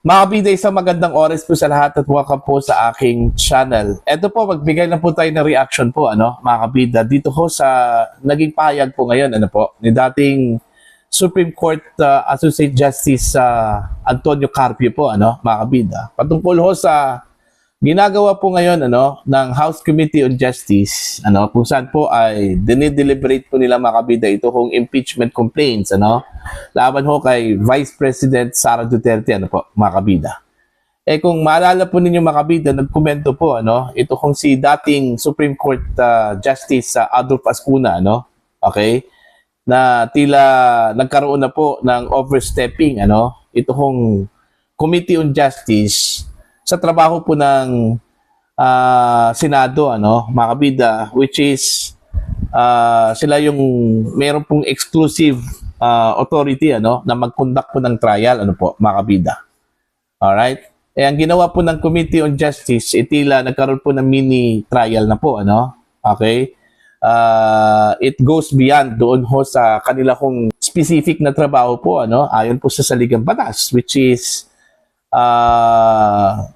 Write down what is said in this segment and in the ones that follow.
Mga kabida, isang magandang oras po sa lahat at welcome po sa aking channel. Ito po, magbigay lang po tayo ng reaction po, mga kabida, dito po sa naging pahayag po ngayon, ni dating Supreme Court Associate Justice Antonio Carpio po, mga kabida. Patungkol ho sa ginagawa po ngayon ng House Committee on Justice, kung saan po ay dinideliberate po nila mga kabida ito kung impeachment complaints, laban ho kay Vice President Sara Duterte, mga kabida. Kung maalala po ninyo mga kabida, nagkomento po, ito kung si dating Supreme Court Justice Adolf Ascuna, okay, na tila nagkaroon na po ng overstepping, ito kung Committee on Justice sa trabaho po ng Senado, mga kabida, which is sila yung meron pong exclusive authority na mag-conduct po ng trial, mga kabida. Alright? Ang ginawa po ng Committee on Justice, tila nagkaroon po ng mini trial na po, okay? It goes beyond doon ho sa kanila kong specific na trabaho po, ayon po sa saligang batas, which is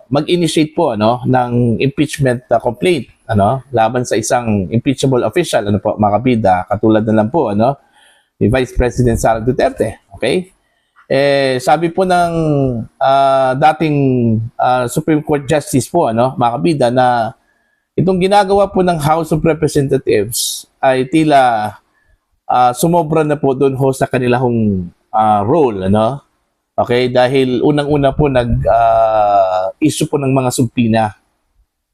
mag-initiate po ng impeachment complaint laban sa isang impeachable official, mga kabida, katulad na lang po ni Vice President Sara Duterte. Okay? Sabi po ng dating Supreme Court Justice po, mga kabida, na itong ginagawa po ng House of Representatives ay tila sumobra na po doon ho sa kanilang role, okay, dahil unang-una po issue po ng mga subpoena.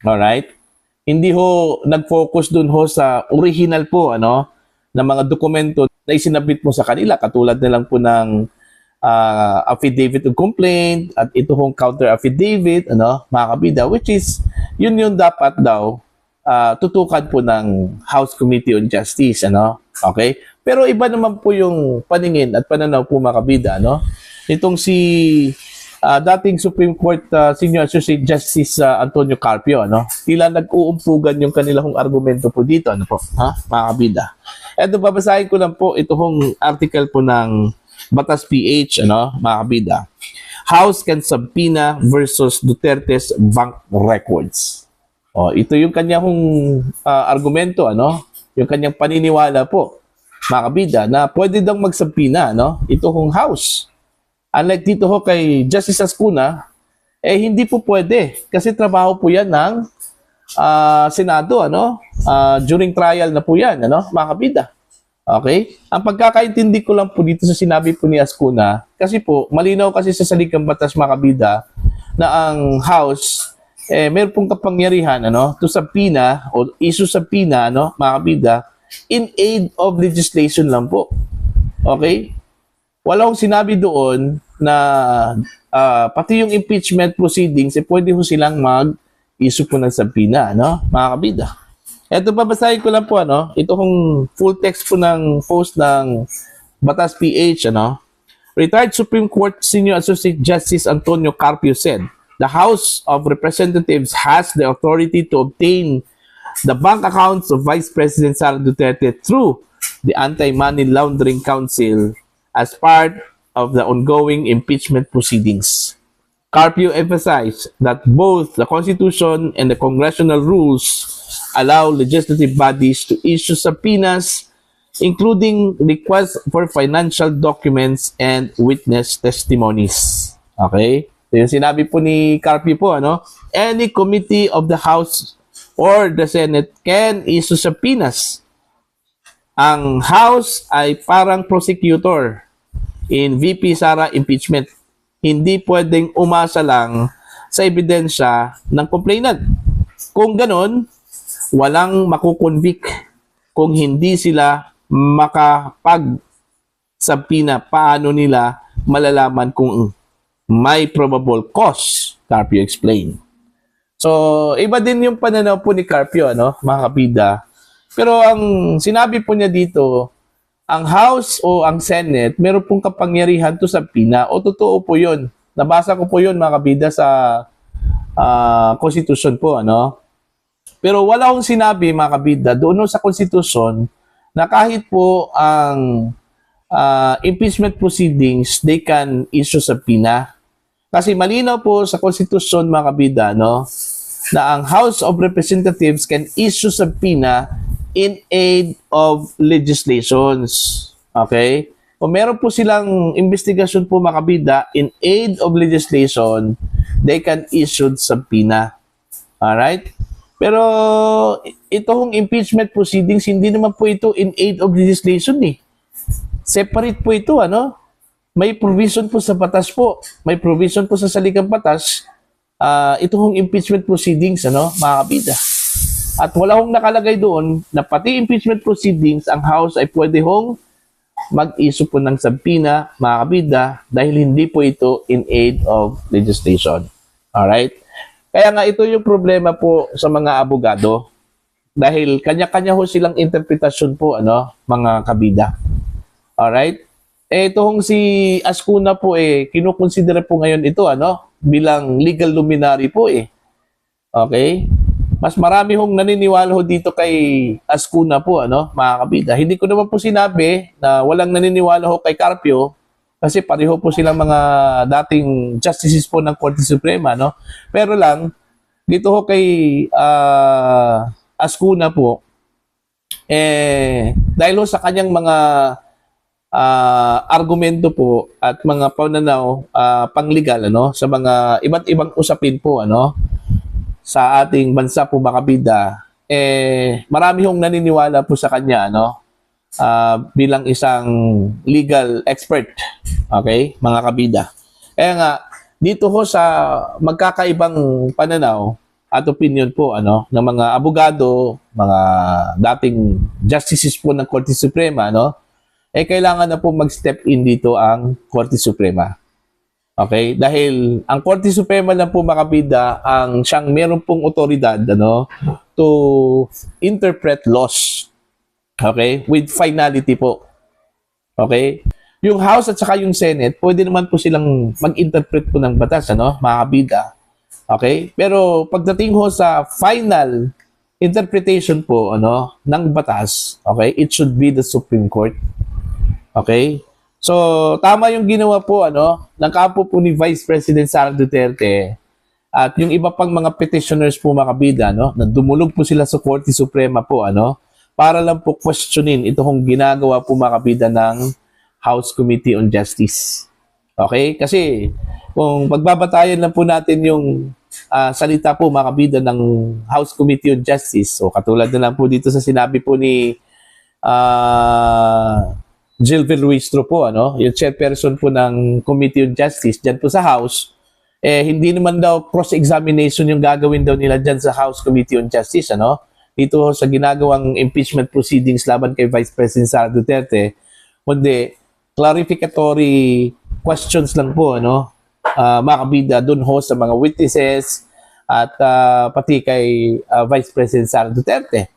Alright? Hindi ho nag-focus dun ho sa original po na mga dokumento na isinabit mo sa kanila, katulad na lang po ng affidavit of complaint at ito hong counter affidavit, mga kabida, which is yun yung dapat daw tutukan po ng House Committee on Justice, okay? Pero iba naman po yung paningin at pananaw po, mga kabida, itong si dating Supreme Court Senior Associate Justice Antonio Carpio, tila nag-uumpugan yung kanilang argumento po dito, mga kabida. Eto, babasahin ko lang po itong article po ng Batas PH, mga kabida. House can subpoena versus Duterte's bank records. Ito yung kanyang argumento, yung kanyang paniniwala po, mga kabida, na pwede daw magsubpoena, ito kong House. Unlike dito ho kay Justice Ascuna, hindi po pwede. Kasi trabaho po yan ng Senado, during trial na po yan, mga kabida. Okay? Ang pagkakaintindi ko lang po dito sa sinabi po ni Ascuna, kasi po, malinaw kasi sa saligang batas, mga kabida, na ang House, meron pong kapangyarihan, to subpoena, o issue subpoena, mga kabida, in aid of legislation lang po. Okay? Walang sinabi doon na pati yung impeachment proceedings, pwede ho silang mag-issue po ng subpoena, mga kabida. Ito, babasahin ko lang po, ito kung full text po ng post ng Batas PH, Retired Supreme Court Senior Associate Justice Antonio Carpio said, the House of Representatives has the authority to obtain the bank accounts of Vice President Sara Duterte through the Anti-Money Laundering Council as part of the ongoing impeachment proceedings. Carpio emphasized that both the Constitution and the congressional rules allow legislative bodies to issue subpoenas, including requests for financial documents and witness testimonies. Okay? So yung sinabi po ni Carpio po, any committee of the House or the Senate can issue subpoenas. Ang House ay parang prosecutor in VP Sara impeachment. Hindi pwedeng umasa lang sa ebidensya ng complainant. Kung ganon, walang makukonvict kung hindi sila makapag-subpoena. Paano nila malalaman kung may probable cause? Carpio explained. So, iba din yung pananaw po ni Carpio, mga kabida. Pero ang sinabi po niya dito, ang House o ang Senate, meron pong kapangyarihan to subpoena, o totoo po yun. Nabasa ko po yun, mga kabida, sa Constitution po, Pero wala akong sinabi, mga kabida, doon sa Constitution, na kahit po ang impeachment proceedings, they can issue subpoena. Kasi malinaw po sa Constitution, mga kabida, no, na ang House of Representatives can issue subpoena in aid of legislations. Okay? Kung meron po silang investigasyon po, mga kabida, in aid of legislation, they can issue subpoena. Alright? Pero itong impeachment proceedings, hindi naman po ito in aid of legislation eh. Separate po ito, ano? May provision po sa batas po. May provision po sa saligang batas. Itong impeachment proceedings, ano, mga kabida. At wala hong nakalagay doon na pati impeachment proceedings, ang House ay pwede hong mag-issue po ng subpoena, mga kabida, dahil hindi po ito in aid of legislation. Alright? Kaya nga ito yung problema po sa mga abogado dahil kanya-kanya ho silang interpretasyon po, ano, mga kabida. Alright? Ito hong si Ascuna po kinukonsidera po ngayon ito, ano, bilang legal luminary po Okay? Mas marami hong naniniwala ho dito kay Ascuna po, ano, mga kabida. Hindi ko naman po sinabi na walang naniniwala ho kay Carpio kasi pareho po silang mga dating justices po ng Korte Suprema, no? Pero lang, dito ho kay Ascuna po, dahil ho sa kanyang mga argumento po at mga pananaw panglegal, ano, sa mga iba't ibang usapin po, ano, sa ating bansa po, mga kabida, marami hong naniniwala po sa kanya, ano, bilang isang legal expert. Okay, mga kabida. Kaya nga, dito ho sa magkakaibang pananaw at opinion po, ano, ng mga abogado, mga dating justices po ng Korte Suprema, no, kailangan na po mag-step in dito ang Korte Suprema. Okay? Dahil ang Korte Suprema lang po, mga kabida, ang siyang meron pong otoridad, ano, to interpret laws. Okay? With finality po. Okay? Yung House at saka yung Senate, pwede naman po silang mag-interpret po ng batas, ano, mga kabida. Okay? Pero pagdating ho sa final interpretation po, ano, ng batas, okay, it should be the Supreme Court. Okay? So, tama yung ginawa po, ano, ng kampo po ni Vice President Sara Duterte at yung iba pang mga petitioners po, mga kabida, no, na dumulog po sila sa Korte Suprema po, ano, para lang po questionin itong ginagawa po, mga kabida, ng House Committee on Justice. Okay? Kasi kung pagbabatayan lang po natin yung salita po, mga kabida, ng House Committee on Justice, so katulad na lang po dito sa sinabi po ni Jill Villuistro po, ano, yung chairperson po ng Committee on Justice dyan po sa House, hindi naman daw cross-examination yung gagawin daw nila dyan sa House Committee on Justice, ano, dito sa ginagawang impeachment proceedings laban kay Vice President Sara Duterte, kundi clarificatory questions lang po, ano, mga kabida, dun ho sa mga witnesses at pati kay Vice President Sara Duterte.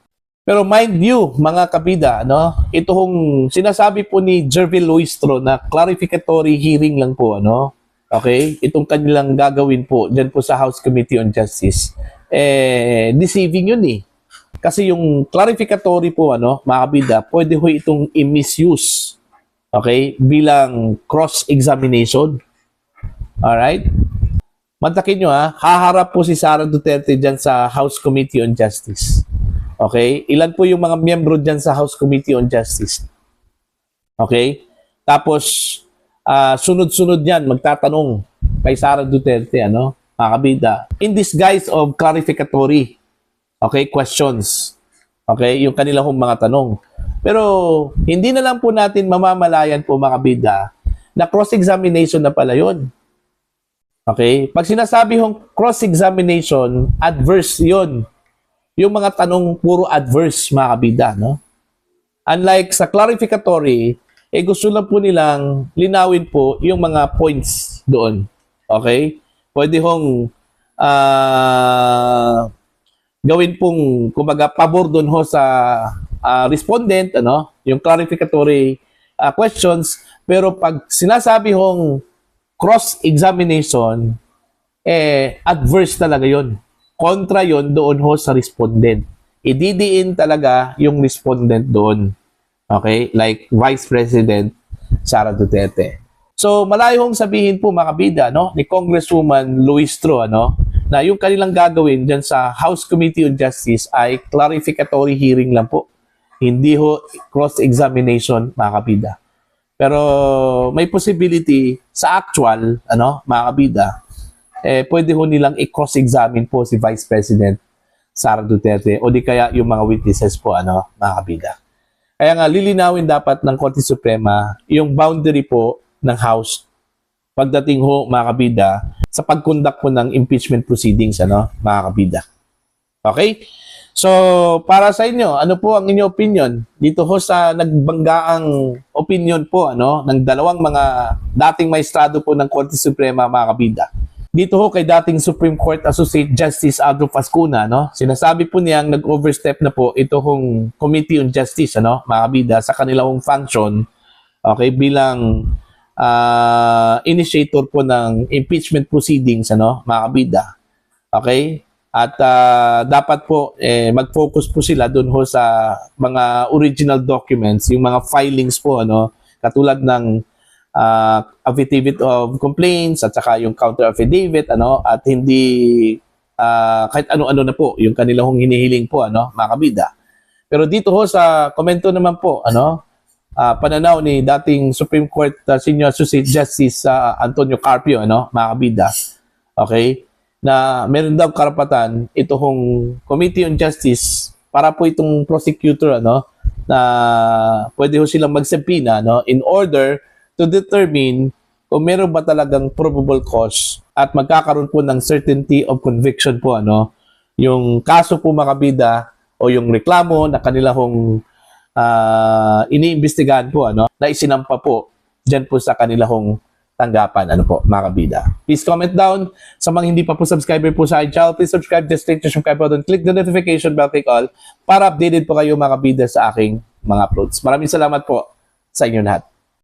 Pero mind you, mga kabida, no, ito hong sinasabi po ni Jervil Luistro na clarificatory hearing lang po, ano, okay, itong kanilang gagawin po dyan po sa House Committee on Justice, deceiving yun Kasi yung clarificatory po, ano, mga kabida, pwede ho itong i-misuse, okay, bilang cross-examination. Alright? Mantakin nyo, haharap po si Sara Duterte dyan sa House Committee on Justice. Okay? Ilan po yung mga miyembro dyan sa House Committee on Justice? Okay? Tapos, sunod-sunod yan, magtatanong kay Sara Duterte, ano, mga kabida, in disguise of clarificatory, okay, questions. Okay? Yung kanilang mga tanong. Pero, hindi na lang po natin mamamalayan po, mga kabida, na cross-examination na pala yun. Okay? Pag sinasabi hong cross-examination, adverse yun. Yung mga tanong puro adverse, mga kabida, no? Unlike sa clarificatory, gusto lang po nilang linawin po yung mga points doon. Okay? Pwede hong gawin pong, kumbaga, pabor doon ho sa respondent, ano? Yung clarificatory questions. Pero pag sinasabi hong cross-examination, adverse talaga yon. Kontra yon doon ho sa respondent. Ididiin talaga yung respondent doon. Okay? Like Vice President Sara Duterte. So malayo hong sabihin po mga kabida, no, ni Congresswoman Luistro, ano, na yung kanilang gagawin dyan sa House Committee on Justice ay clarificatory hearing lang po. Hindi ho cross-examination mga kabida. Pero may possibility sa actual, ano, mga kabida, pwede ho nilang i-cross-examine po si Vice President Sara Duterte o di kaya yung mga witnesses po, ano, mga kabida. Kaya nga, lilinawin dapat ng Korte Suprema yung boundary po ng House pagdating ho, mga kabida, sa pag-conduct po ng impeachment proceedings, ano, mga kabida. Okay? So, para sa inyo, ano po ang inyong opinion dito ho sa nagbanggaang opinion po, ano, ng dalawang mga dating maestrado po ng Korte Suprema, mga kabida. Dito ho kay dating Supreme Court Associate Justice Aldo Fascuna, no? Sinasabi po niyang nag-overstep na po ito hong Committee on Justice, ano, mga kabida, sa kanilang function, okay, bilang initiator po ng impeachment proceedings, ano, mga kabida. Okay? At dapat po mag-focus po sila doon ho sa mga original documents, yung mga filings po, ano, katulad ng affidavit of complaints at saka yung counter affidavit, ano, at hindi kahit ano-ano na po yung kanilang hinihiling po, ano, mga kabida. Pero dito ho sa komento naman po, ano, pananaw ni dating Supreme Court Senior Associate Justice Antonio Carpio, ano, mga kabida, okay, na meron daw karapatan ito hong Committee on Justice para po itong prosecutor, ano, na pwede ho silang magsubpoena, no, in order to determine kung meron ba talagang probable cause at magkakaroon po ng certainty of conviction po, ano, yung kaso po mga kabida o yung reklamo na kanila hong iniimbestigahan po, ano, na isinampa po dyan po sa kanila hong tanggapan, ano po, mga kabida. Please comment down. Sa mga hindi pa po subscriber po sa aking channel, please subscribe, just straight to subscribe button, click the notification bell, click all para updated po kayo mga kabida sa aking mga uploads. Maraming salamat po sa inyo lahat.